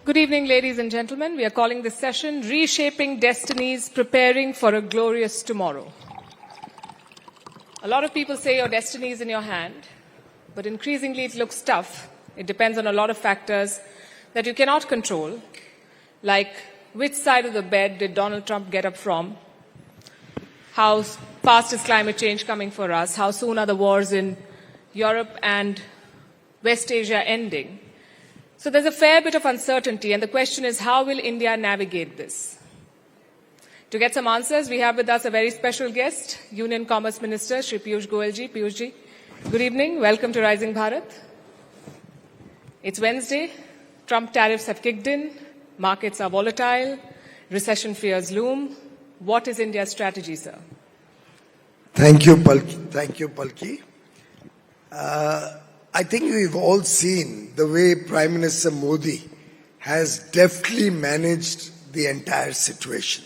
Good evening, ladies and gentlemen. We are calling this session Reshaping Destinies, Preparing for a Glorious Tomorrow. A lot of people say your destiny is in your hand, but increasingly it looks tough. It depends on a lot of factors that you cannot control, like which side of the bed did Donald Trump get up from, how fast is climate change coming for us, how soon are the wars in Europe and West Asia ending. So there's a fair bit of uncertainty, and the question is, how will India navigate this? To get some answers, we have with us a very special guest, Union Commerce Minister, Shri Piyush Goyal ji. Piyush ji, good evening. Welcome to Rising Bharat. It's Wednesday. Trump tariffs have kicked in. Markets are volatile. Recession fears loom. What is India's strategy, sir? Thank you, Palki. I think we've all seen the way Prime Minister Modi has deftly managed the entire situation.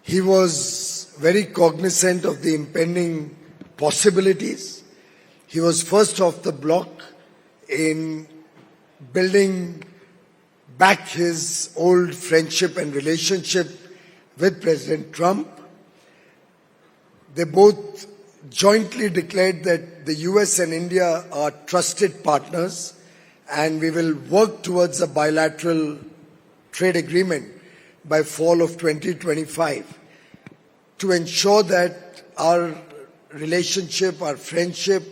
He was very cognizant of the impending possibilities. He was first off the block in building back his old friendship and relationship with President Trump. They both jointly declared that the US and India are trusted partners, and we will work towards a bilateral trade agreement by fall of 2025 to ensure that our relationship, our friendship,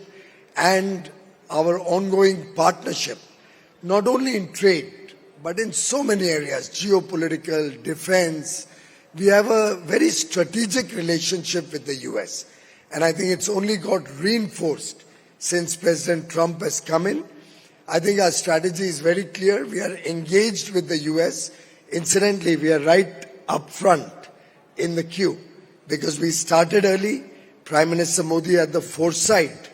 and our ongoing partnership, not only in trade, but in so many areas, geopolitical, defense, we have a very strategic relationship with the US. And I think it's only got reinforced since President Trump has come in. I think our strategy is very clear. We are engaged with the US. Incidentally, we are right up front in the queue because we started early. Prime Minister Modi had the foresight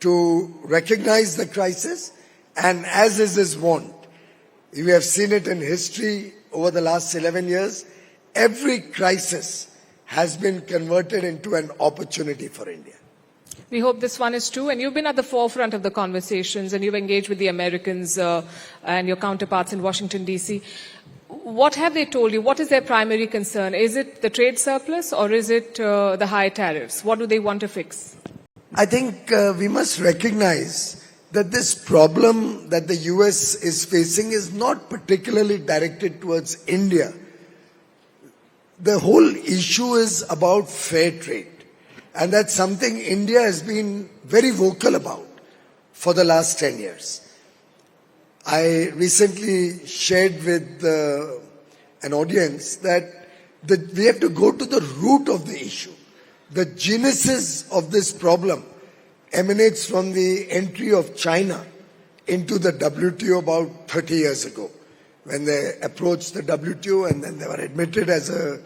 to recognize the crisis, and as is his wont, we have seen it in history over the last 11 years, every crisis has been converted into an opportunity for India. We hope this one is true. And you've been at the forefront of the conversations, and you've engaged with the Americans and your counterparts in Washington, D.C. What have they told you? What is their primary concern? Is it the trade surplus, or is it the high tariffs? What do they want to fix? I think we must recognize that this problem that the US is facing is not particularly directed towards India. The whole issue is about fair trade, and that's something India has been very vocal about for the last 10 years. I recently shared with an audience that we have to go to the root of the issue. The genesis of this problem emanates from the entry of China into the WTO about 30 years ago, when they approached the WTO and then they were admitted as a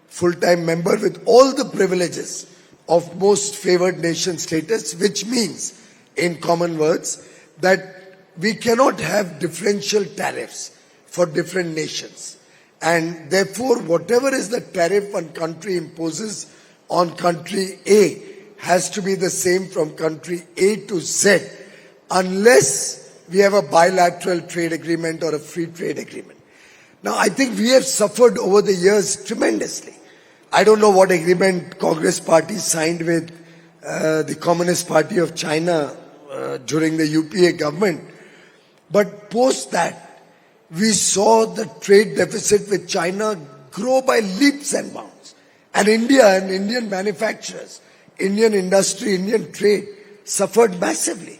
full-time member with all the privileges of most favored nation status, which means, in common words, that we cannot have differential tariffs for different nations. And therefore, whatever is the tariff one country imposes on country A has to be the same from country A to Z, unless we have a bilateral trade agreement or a free trade agreement. Now, I think we have suffered over the years tremendously. I don't know what agreement Congress party signed with the Communist Party of China during the UPA government, but post that, we saw the trade deficit with China grow by leaps and bounds. And India and Indian manufacturers, Indian industry, Indian trade suffered massively.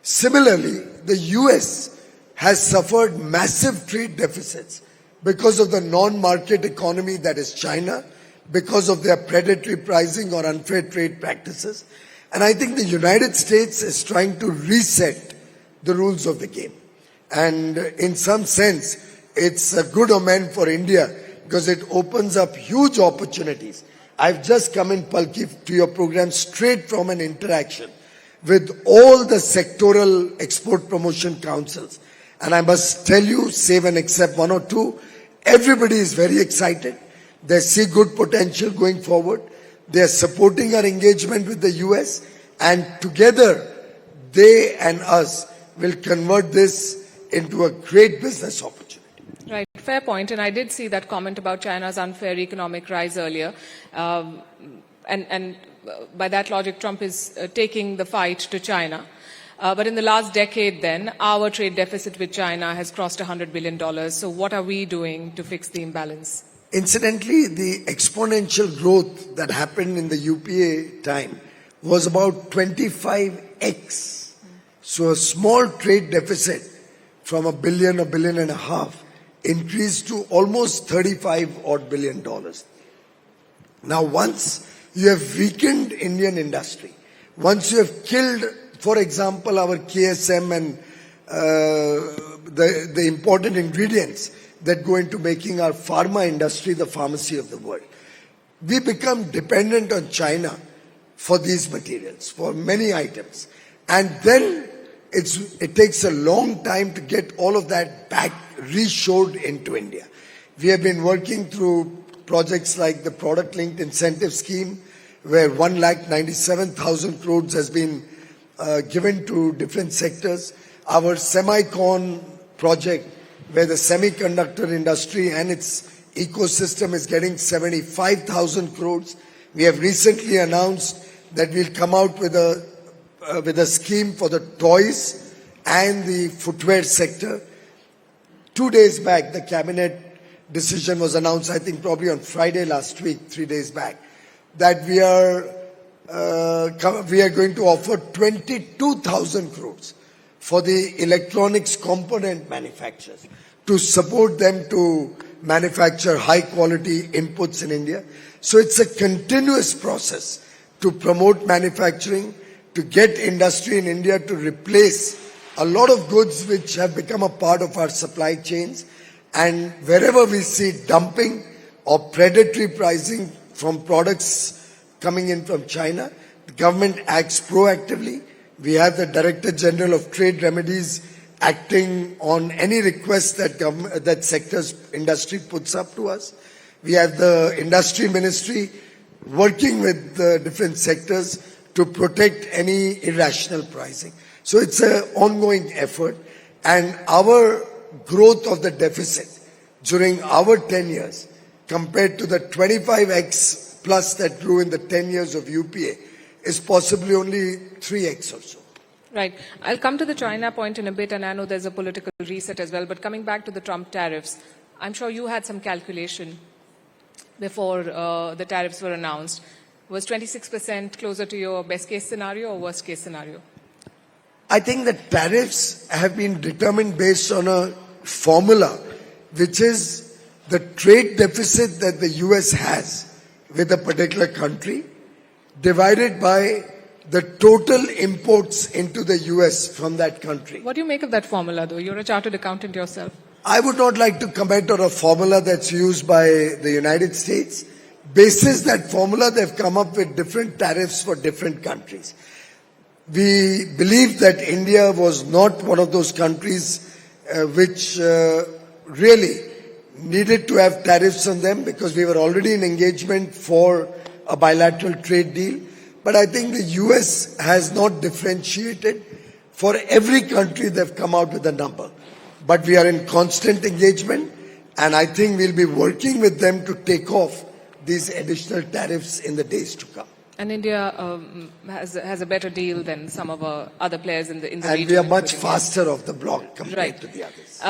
Similarly, the US has suffered massive trade deficits because of the non-market economy that is China, because of their predatory pricing or unfair trade practices. And I think the United States is trying to reset the rules of the game. And in some sense, it's a good omen for India because it opens up huge opportunities. I've just come in, Palki, to your program straight from an interaction with all the sectoral export promotion councils. And I must tell you, save and except one or two, everybody is very excited. They see good potential going forward. They are supporting our engagement with the US, and together they and us will convert this into a great business opportunity. Right, fair point. And I did see that comment about China's unfair economic rise earlier. And by that logic, Trump is taking the fight to China. But in the last decade then, our trade deficit with China has crossed $100 billion. So what are we doing to fix the imbalance? Incidentally, the exponential growth that happened in the UPA time was about 25x. So a small trade deficit from $1 billion, $1.5 billion increased to almost $35 odd billion. Now once you have weakened Indian industry, once you have killed, for example, our KSM and the important ingredients that go into making our pharma industry the pharmacy of the world, we become dependent on China for these materials, for many items. And then it takes a long time to get all of that back reshored into India. We have been working through projects like the Product Linked Incentive Scheme, where 1,97,000 crores has been given to different sectors. Our Semicon project, where the semiconductor industry and its ecosystem is getting 75,000 crores. We have recently announced that we'll come out with a scheme for the toys and the footwear sector. 2 days back, the cabinet decision was announced, I think probably on Friday last week, 3 days back, that we are going to offer 22,000 crores for the electronics component manufacturers to support them to manufacture high quality inputs in India. So it's a continuous process to promote manufacturing, to get industry in India to replace a lot of goods which have become a part of our supply chains. And wherever we see dumping or predatory pricing from products coming in from China, the government acts proactively. We have the Director General of Trade Remedies acting on any request that sector's industry puts up to us. We have the Industry Ministry working with the different sectors to protect any irrational pricing. So it's an ongoing effort, and our growth of the deficit during our 10 years compared to the 25x plus that grew in the 10 years of UPA is possibly only 3x or so. Right. I'll come to the China point in a bit, and I know there's a political reset as well. But coming back to the Trump tariffs, I'm sure you had some calculation before the tariffs were announced. Was 26% closer to your best case scenario or worst case scenario? I think the tariffs have been determined based on a formula, which is the trade deficit that the US has with a particular country divided by the total imports into the US from that country. What do you make of that formula, though? You're a chartered accountant yourself. I would not like to comment on a formula that's used by the United States. Basis that formula, they've come up with different tariffs for different countries. We believe that India was not one of those countries which really needed to have tariffs on them, because we were already in engagement for a bilateral trade deal. But I think the US has not differentiated. For every country, they've come out with a number. But we are in constant engagement, and I think we'll be working with them to take off these additional tariffs in the days to come. And India has a better deal than some of our other players in the region. And we are much faster off the block compared to the others.